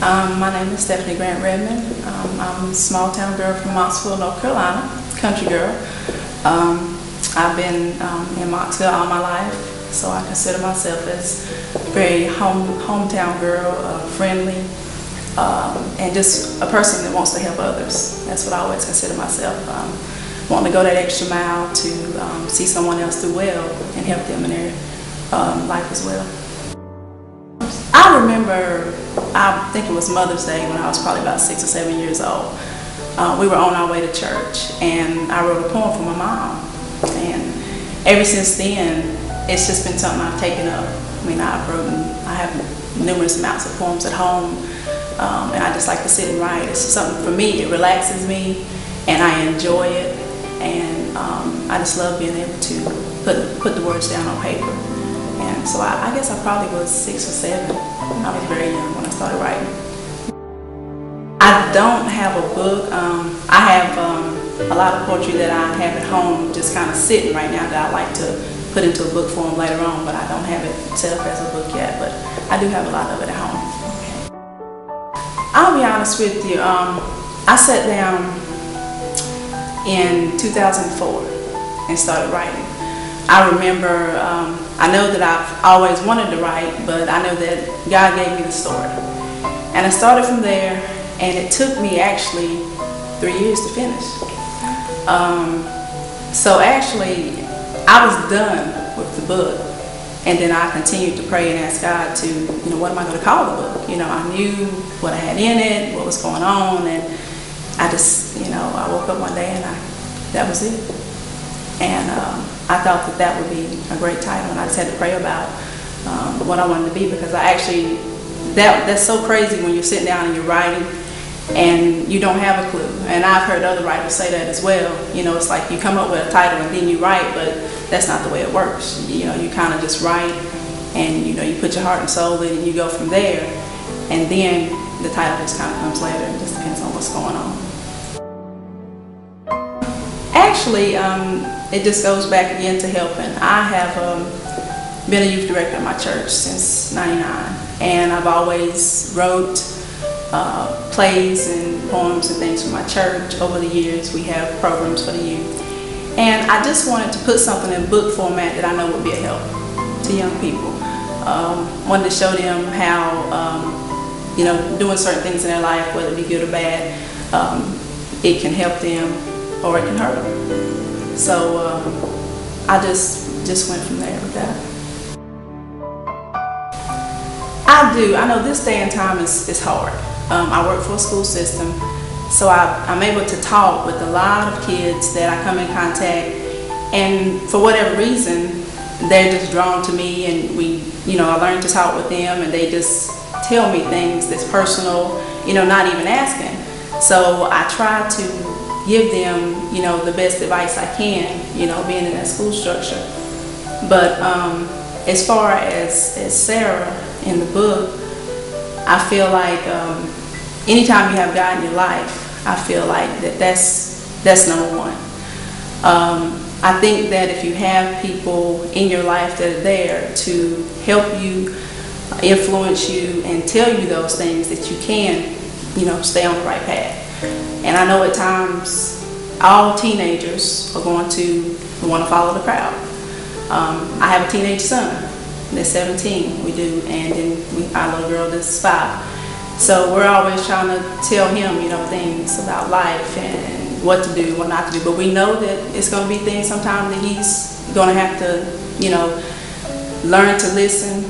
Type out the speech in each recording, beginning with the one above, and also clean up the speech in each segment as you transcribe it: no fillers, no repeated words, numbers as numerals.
My name is Stephanie Grant-Redmon. I'm a small town girl from Mocksville, North Carolina, country girl. I've been in Mocksville all my life, so I consider myself as a very hometown girl, friendly, and just a person that wants to help others. That's what I always consider myself. Wanting to go that extra mile to see someone else do well and help them in their life as well. I remember, I think it was Mother's Day when I was probably about 6 or 7 years old. We were on our way to church and I wrote a poem for my mom. And ever since then, it's just been something I've taken up. I mean, I have numerous amounts of poems at home, and I just like to sit and write. It's something for me, it relaxes me and I enjoy it. And I just love being able to put the words down on paper. And so I guess I probably was 6 or 7. I was very young when I started writing. I don't have a book. I have a lot of poetry that I have at home just kind of sitting right now that I'd like to put into a book form later on, but I don't have it set up as a book yet, but I do have a lot of it at home. I'll be honest with you, I sat down in 2004 and started writing. I remember, I know that I've always wanted to write, but I know that God gave me the story. And I started from there, and it took me actually 3 years to finish. So actually, I was done with the book, and then I continued to pray and ask God to, what am I going to call the book? I knew what I had in it, what was going on, and I just, I woke up one day and that was it. And I thought that would be a great title, and I just had to pray about what I wanted to be, because that's so crazy when you're sitting down and you're writing and you don't have a clue. And I've heard other writers say that as well. It's like you come up with a title and then you write, but that's not the way it works. You kind of just write and you put your heart and soul in it and you go from there, and then the title just kind of comes later. It just depends on what's going on. Actually, it just goes back again to helping. I have been a youth director at my church since '99, and I've always wrote plays and poems and things for my church. Over the years, we have programs for the youth, and I just wanted to put something in book format that I know would be a help to young people. Wanted to show them how doing certain things in their life, whether it be good or bad, it can help them or it can hurt them. So I just went from there with that. I know this day and time is hard. I work for a school system, so I'm able to talk with a lot of kids that I come in contact, and for whatever reason, they're just drawn to me, and I learn to talk with them, and they just tell me things that's personal, not even asking. So I try to give them, the best advice I can, being in that school structure. But as far as Sarah in the book, I feel like anytime you have God in your life, I feel like that's number one. I think that if you have people in your life that are there to help you, influence you, and tell you those things, that you can, stay on the right path. And I know at times all teenagers are going to want to follow the crowd. I have a teenage son that's 17, we do, and then our little girl that's 5. So we're always trying to tell him, things about life and what to do, what not to do. But we know that it's going to be things sometimes that he's going to have to, learn to listen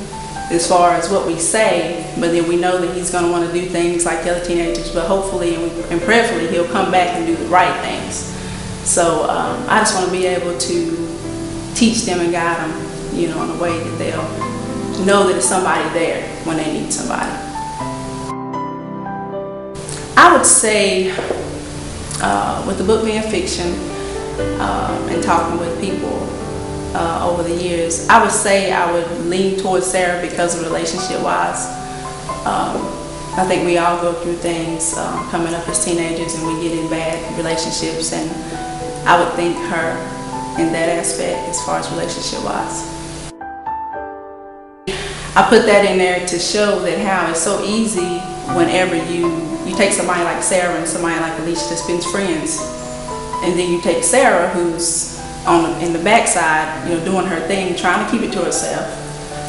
as far as what we say, but then we know that he's going to want to do things like the other teenagers, but hopefully and prayerfully he'll come back and do the right things. So I just want to be able to teach them and guide them, in a way that they'll know that there's somebody there when they need somebody. I would say, with the book being fiction, and talking with people over the years, I would say I would lean towards Sarah because of relationship-wise. I think we all go through things coming up as teenagers, and we get in bad relationships, and I would think her in that aspect as far as relationship-wise. I put that in there to show that how it's so easy whenever you take somebody like Sarah and somebody like Alicia that's been friends, and then you take Sarah who's in the backside, doing her thing, trying to keep it to herself,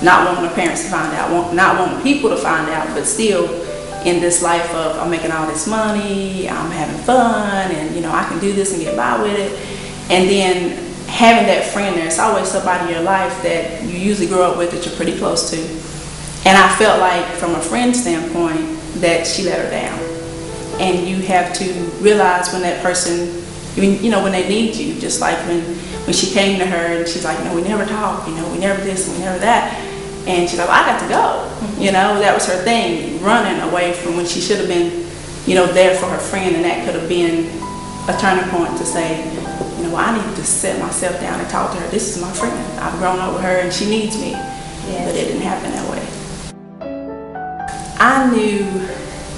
not wanting her parents to find out, not wanting people to find out, but still in this life of I'm making all this money, I'm having fun, and I can do this and get by with it. And then having that friend there, it's always somebody in your life that you usually grow up with that you're pretty close to. And I felt like from a friend standpoint that she let her down. And you have to realize when that person, when they need you, just like when she came to her and she's like, we never talk, we never this and we never that. And she's like, well, I got to go. That was her thing, running away from when she should have been, there for her friend, and that could have been a turning point to say, well, I need to sit myself down and talk to her. This is my friend. I've grown up with her and she needs me. Yes. But it didn't happen that way. I knew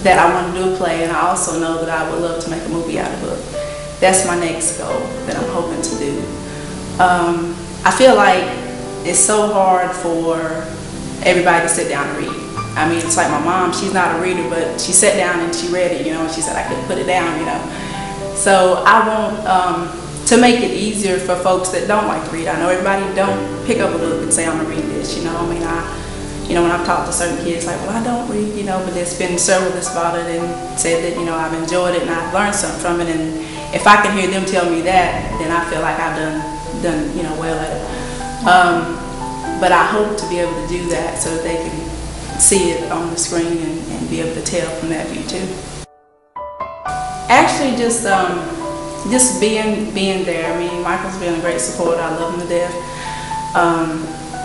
that I wanted to do a play, and I also know that I would love to make a movie out of it. That's my next goal that I'm hoping to do. I feel like it's so hard for everybody to sit down and read. I mean, it's like my mom, she's not a reader, but she sat down and she read it, and she said I couldn't put it down, So I want to make it easier for folks that don't like to read. I know everybody don't pick up a book and say I'm gonna read this, when I've talked to certain kids, like, well, I don't read, but there's been several that's about it and said that, I've enjoyed it and I've learned something from it. And if I can hear them tell me that, then I feel like I've done well at it. But I hope to be able to do that so that they can see it on the screen and be able to tell from that view too. Actually, just being there. I mean, Michael's been a great supporter. I love him to death.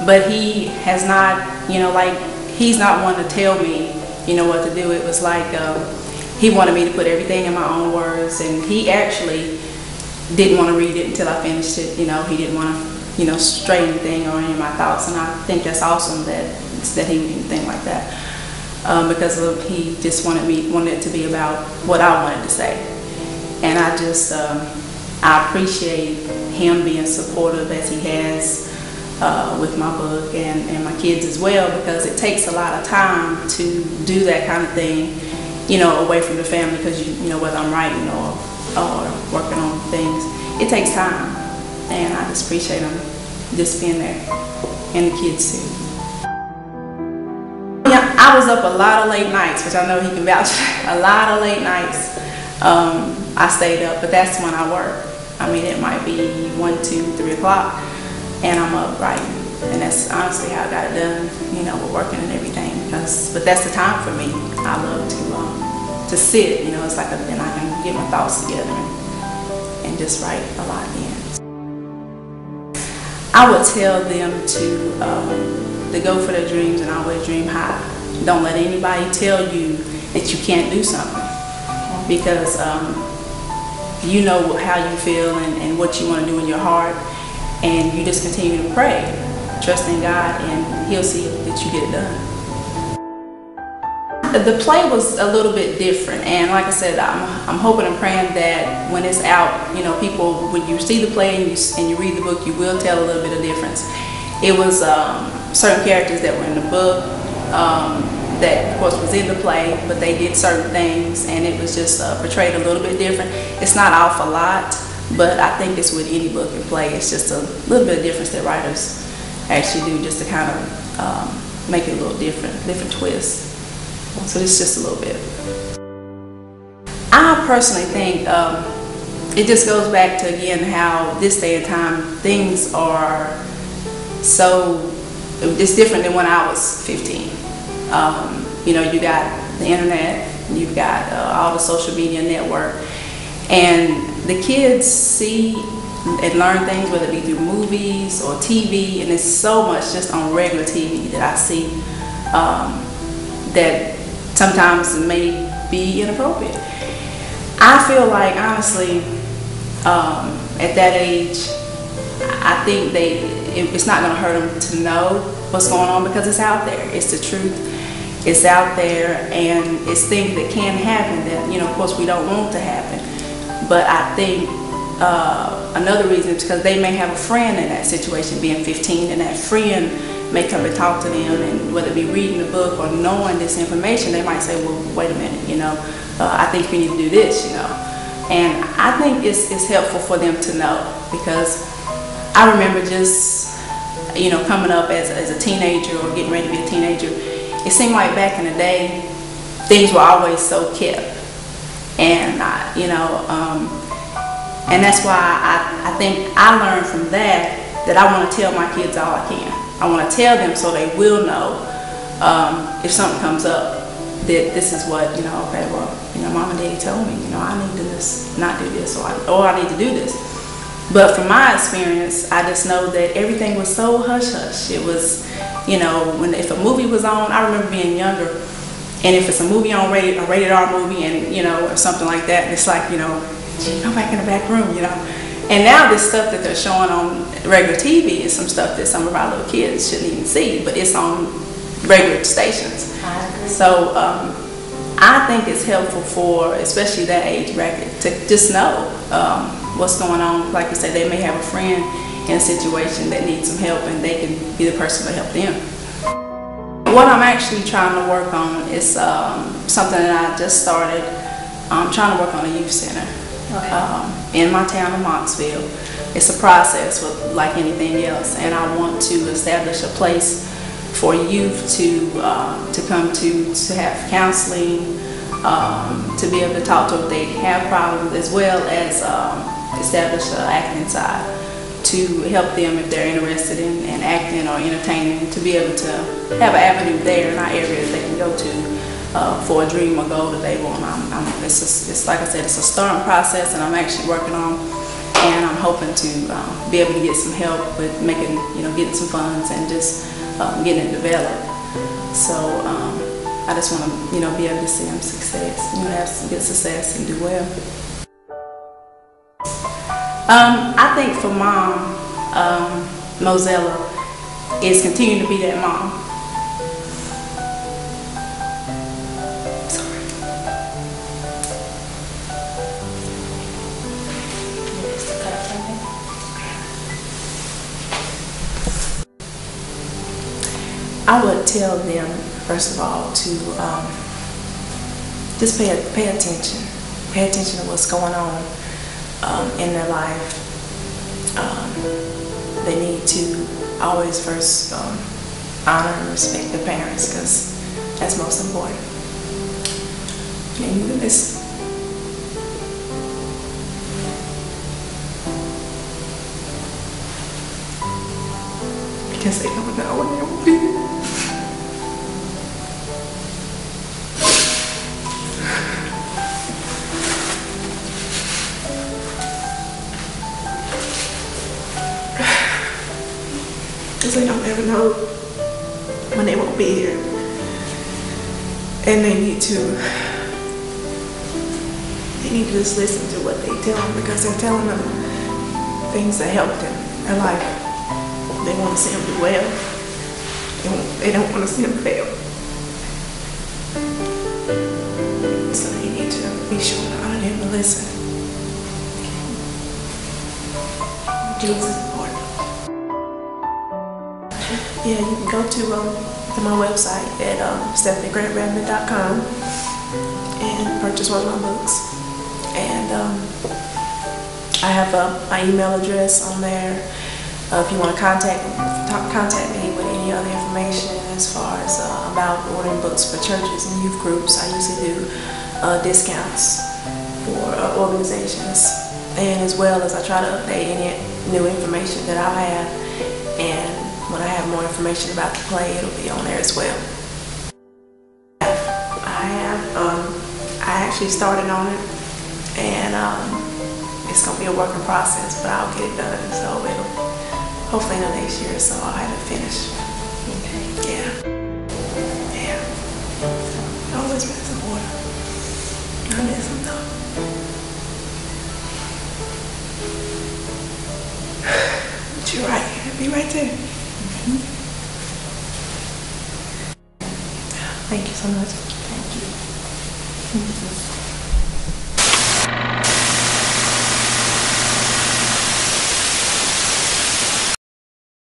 But he has not, he's not one to tell me, what to do. It was like he wanted me to put everything in my own words, and he actually didn't want to read it until I finished it. He didn't want to, stray anything or any of my thoughts, and I think that's awesome that he would think like that, because he just wanted it to be about what I wanted to say. And I just I appreciate him being supportive as he has with my book and my kids as well, because it takes a lot of time to do that kind of thing, away from the family, because whether I'm writing or working on things, it takes time, and I just appreciate him just being there, and the kids too. Yeah, I was up a lot of late nights, which I know he can vouch for. A lot of late nights I stayed up, but that's when I work. I mean, it might be 1, 2, 3 o'clock, and I'm up writing, and that's honestly how I got it done, with working and everything. But that's the time for me. I love to sit, it's like then I can get my thoughts together and just write a lot then. I would tell them to go for their dreams and always dream high. Don't let anybody tell you that you can't do something, because you know how you feel and what you want to do in your heart, and you just continue to pray, trust in God, and He'll see that you get it done. The play was a little bit different, and like I said, I'm hoping and praying that when it's out, people, when you see the play and you read the book, you will tell a little bit of difference. It was certain characters that were in the book that, of course, was in the play, but they did certain things, and it was just portrayed a little bit different. It's not off a lot, but I think it's with any book and play. It's just a little bit of difference that writers actually do, just to kind of make it a little different twist. So it's just a little bit. I personally think it just goes back to, again, how this day and time things are it's different than when I was 15. You got the internet, you've got all the social media network, and the kids see and learn things, whether it be through movies or TV, and there's so much just on regular TV that I see that sometimes it may be inappropriate. I feel like, honestly, at that age, I think it's not going to hurt them to know what's going on, because it's out there. It's the truth. It's out there, and it's things that can happen that, of course, we don't want to happen. But I think another reason is because they may have a friend in that situation, being 15, and that friend may come and talk to them, and whether it be reading the book or knowing this information, they might say, well, wait a minute, you know, I think you need to do this, you know. And I think it's helpful for them to know, because I remember just, you know, coming up as a teenager or getting ready to be a teenager, it seemed like back in the day, things were always so kept. And, you know, and that's why I think I learned from that I want to tell my kids all I can. I want to tell them so they will know if something comes up, that this is what, you know, okay, well, you know, mom and daddy told me, you know, I need to not do this, or I need to do this. But from my experience, I just know that everything was so hush-hush. It was, you know, if a movie was on, I remember being younger, and if it's a movie on, a rated R movie, and, you know, or something like that, and it's like, you know, go back in the back room, you know. And now this stuff that they're showing on regular TV is some stuff that some of our little kids shouldn't even see, but it's on regular stations. So I think it's helpful for, especially that age bracket, to just know what's going on. Like you said, they may have a friend in a situation that needs some help, and they can be the person to help them. What I'm actually trying to work on is something that I just started. I'm trying to work on a youth center. Okay. In my town of Monksville. It's a process like anything else, and I want to establish a place for youth to come to have counseling, to be able to talk to if they have problems, as well as establish an acting side to help them if they're interested in acting or entertaining, to be able to have an avenue there in our area that they can go to for a dream or goal that they want. It's like I said, it's a starting process, and I'm actually working on, and I'm hoping to be able to get some help with making, you know, getting some funds and just getting it developed. So I just want to, you know, be able to see them success, you know, have some good success and do well. I think for Mom, Mozella is continuing to be that mom. I would tell them, first of all, to just pay attention. Pay attention to what's going on in their life. They need to always first honor and respect their parents, because that's most important. And you listen. Because they don't know when they will be there. Because they don't ever know when they won't be here. And they need to just listen to what they tell them, because they're telling them things that help them in their life. They want to see them do well. They don't want to see them fail. So they need to be sure to honor them and listen. Jesus is important. Yeah, you can go to my website at Grant-Redmon.com and purchase one of my books. And I have my email address on there. If you want to contact me with any other information as far as about ordering books for churches and youth groups, I usually do discounts for organizations, and as well as I try to update any new information that I have, and when I have more information about the play, it'll be on there as well. I actually started on it, and it's going to be a working process, but I'll get it done, so it'll hopefully in the next year or so I'll have it finished. Okay. Yeah. Always been some water. I miss them though. But you're right. I'll be right there. Thank you so much. Thank you.